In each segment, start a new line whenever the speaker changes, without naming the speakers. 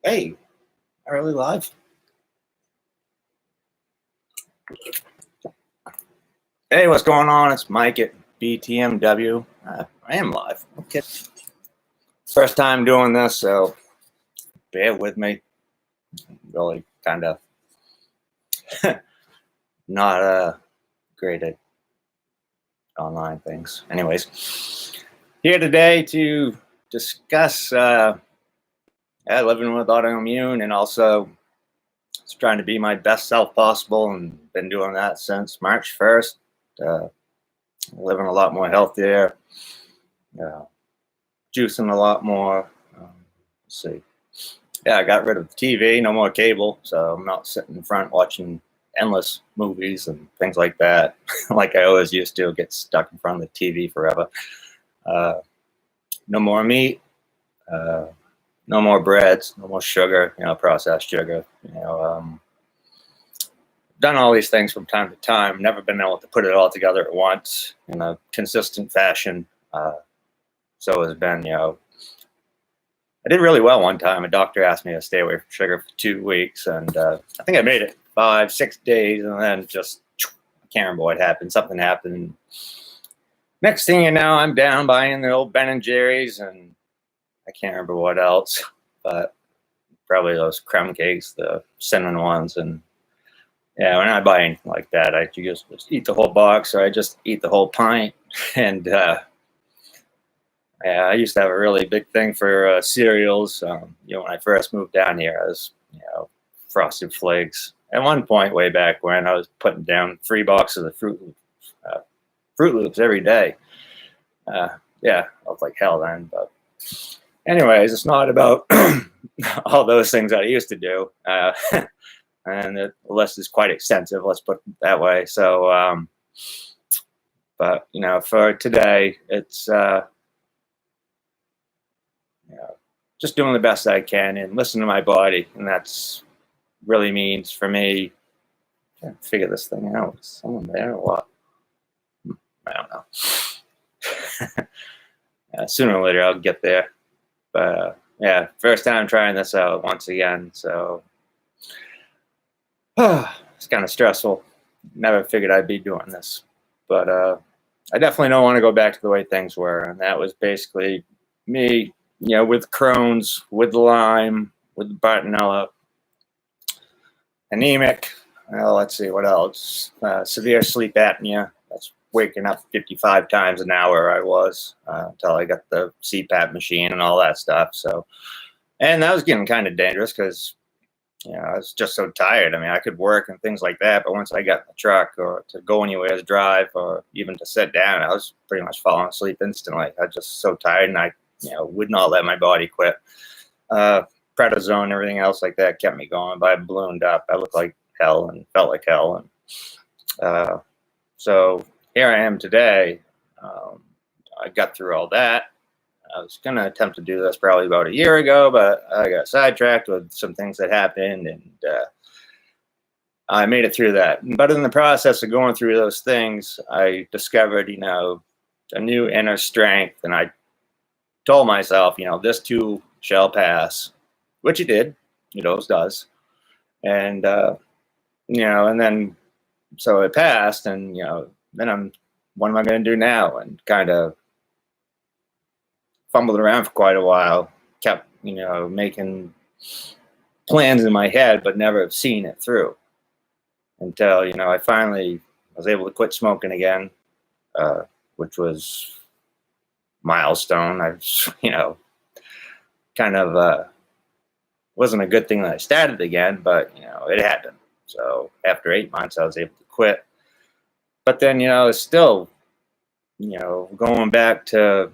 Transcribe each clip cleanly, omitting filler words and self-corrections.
Hey, are we live? Hey, what's going on? It's Mike at BTMW. I am live. Okay. First time doing this, so bear with me. Really kind of not great at online things. Anyways, here today to discuss living with autoimmune and also just trying to be my best self possible, and been doing that since March 1st. Living a lot more healthier, juicing a lot more. Let's see. Yeah, I got rid of the TV, no more cable, so I'm not sitting in front watching endless movies and things like that, like I always used to. Get stuck in front of the TV forever. No more meat, no more breads, no more sugar, processed sugar. Done all these things from time to time. Never been able to put it all together at once in a consistent fashion. So it's been, I did really well one time. A doctor asked me to stay away from sugar for 2 weeks, and I think I made it 5-6 days, and then just, I can't remember what happened. Something happened. Next thing you know, I'm down buying the old Ben and Jerry's, and I can't remember what else, but probably those crumb cakes, the cinnamon ones, and yeah, when I buy anything like that, I just eat the whole box, or I just eat the whole pint. And yeah, I used to have a really big thing for cereals. When I first moved down here, I was, Frosted Flakes. At one point, way back when, I was putting down 3 boxes of Fruit Loops every day. Yeah, I was like hell then. But anyways, it's not about all those things that I used to do. And the list is quite extensive, let's put it that way. So, but, for today, it's just doing the best I can and listen to my body. And that's really means for me, I can't figure this thing out. Is someone there or what? I don't know. Sooner or later, I'll get there. But yeah, first time trying this out once again. So it's kind of stressful. Never figured I'd be doing this. But I definitely don't want to go back to the way things were. And that was basically me, with Crohn's, with Lyme, with Bartonella, anemic. Well, let's see, what else? Severe sleep apnea. That's waking up 55 times an hour I was until I got the CPAP machine and all that stuff. So, and that was getting kind of dangerous because, I was just so tired. I mean, I could work and things like that, but once I got in the truck or to go anywhere to drive or even to sit down, I was pretty much falling asleep instantly. I was just so tired, and I, would not let my body quit. Prednisone and everything else like that kept me going, but I ballooned up. I looked like hell and felt like hell. And so here I am today. I got through all that. I was going to attempt to do this probably about a year ago, but I got sidetracked with some things that happened, and I made it through that. But in the process of going through those things, I discovered, a new inner strength, and I told myself, this too shall pass, which it did. It always does. And, and then, so it passed, and, then what am I going to do now? And kind of fumbled around for quite a while, kept, making plans in my head, but never seeing it through until, I finally was able to quit smoking again, which was milestone. I, kind of wasn't a good thing that I started again, but, it happened. So after 8 months, I was able to quit. But then, it's still, going back to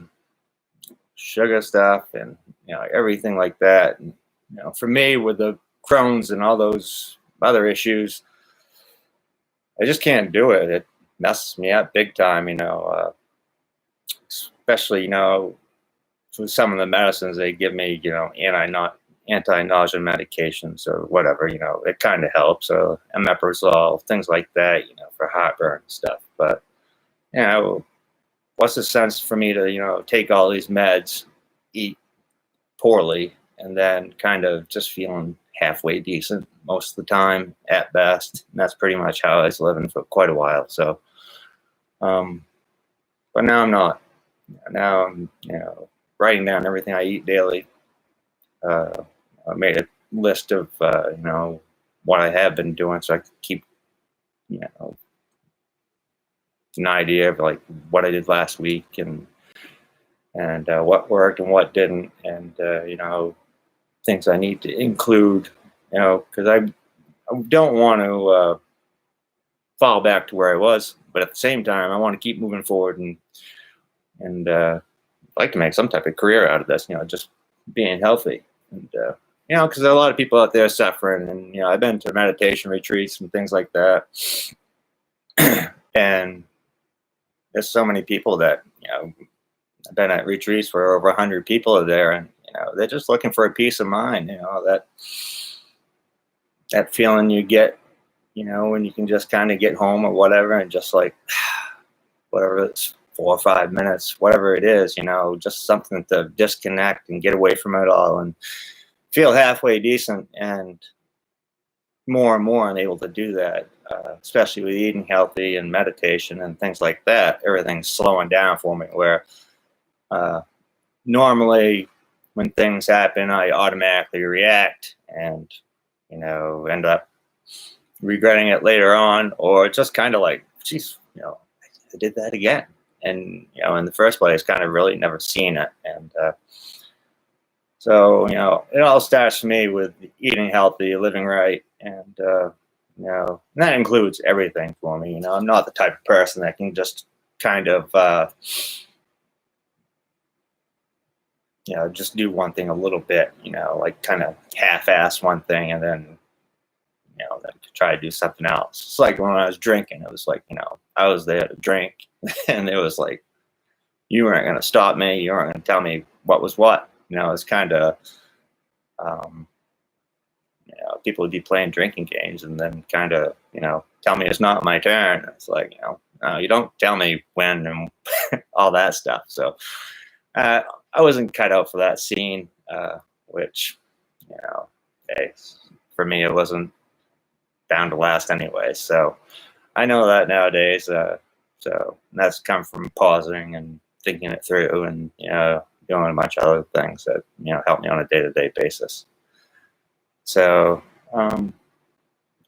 sugar stuff and everything like that. And for me, with the Crohn's and all those other issues, I just can't do it. It messes me up big time. Especially with some of the medicines they give me, anti-nausea medications or whatever. It kind of helps. So omeprazole, things like that. For heartburn and stuff. But what's the sense for me to, take all these meds, eat poorly, and then kind of just feeling halfway decent most of the time at best. And that's pretty much how I was living for quite a while. So, but now I'm not. Now I'm, writing down everything I eat daily. I made a list of, what I have been doing so I can keep, an idea of like what I did last week and what worked and what didn't, and things I need to include, because I don't want to fall back to where I was, but at the same time I want to keep moving forward and like to make some type of career out of this, just being healthy, and because there are a lot of people out there suffering, and I've been to meditation retreats and things like that, and there's so many people that I've been at retreats where over 100 people are there, and they're just looking for a peace of mind. That feeling you get, when you can just kind of get home or whatever, and just like whatever it's 4 or 5 minutes, whatever it is, just something to disconnect and get away from it all and feel halfway decent. And more and more I'm able to do that, especially with eating healthy and meditation and things like that. Everything's slowing down for me, where normally when things happen, I automatically react and, end up regretting it later on, or just kind of like, geez, I did that again. And, in the first place, kind of really never seen it. And so, it all starts for me with eating healthy, living right. And, and that includes everything for me. I'm not the type of person that can just kind of, just do one thing a little bit, like kind of half-ass one thing and then, then try to do something else. It's like when I was drinking, it was like, I was there to drink and it was like, you weren't going to stop me. You weren't going to tell me what was what. It's kind of, people would be playing drinking games and then kind of, tell me it's not my turn. It's like, you don't tell me when and all that stuff. So I wasn't cut out for that scene, which, hey, for me, it wasn't bound to last anyway. So I know that nowadays. So that's come from pausing and thinking it through and, doing a bunch of other things that, help me on a day-to-day basis. So I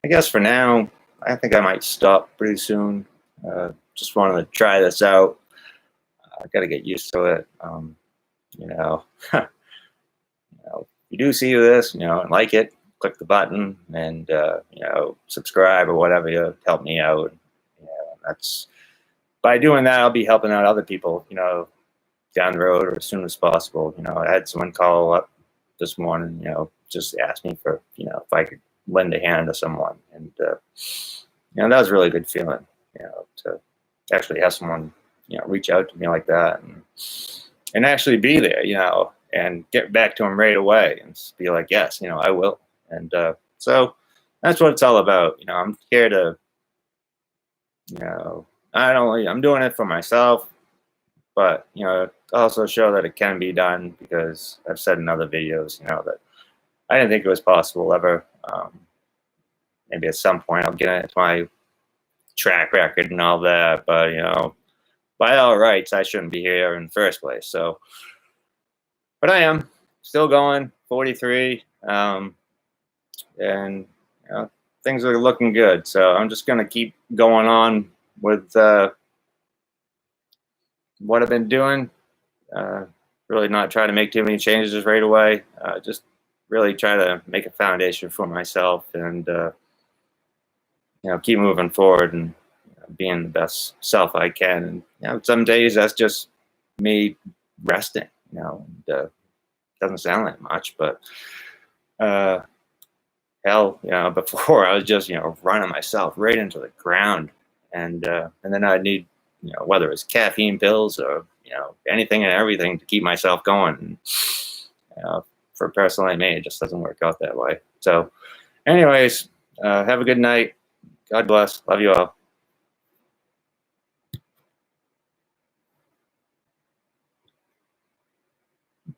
guess for now, I think I might stop pretty soon. Just wanted to try this out. I got to get used to it. If you do see this, and like it, click the button and, subscribe or whatever, help me out. That's, by doing that, I'll be helping out other people, down the road or as soon as possible. I had someone call up this morning, just ask me for, if I could lend a hand to someone. And, that was a really good feeling, to actually have someone, reach out to me like that and actually be there, and get back to them right away and be like, yes, I will. And so that's what it's all about. I'm here to, not only I'm doing it for myself, but, also show that it can be done, because I've said in other videos, that I didn't think it was possible ever. Maybe at some point I'll get into my track record and all that, but, by all rights, I shouldn't be here in the first place. So, but I am still going, 43, and, things are looking good. So I'm just going to keep going on with what I've been doing. Really not try to make too many changes right away. Just really try to make a foundation for myself and, keep moving forward and being the best self I can. And, some days that's just me resting, and, doesn't sound like much, but, hell, before I was just, running myself right into the ground. And then I'd need, whether it's caffeine pills or, anything and everything to keep myself going. And, for a person like me, it just doesn't work out that way. So anyways, have a good night. God bless. Love you all.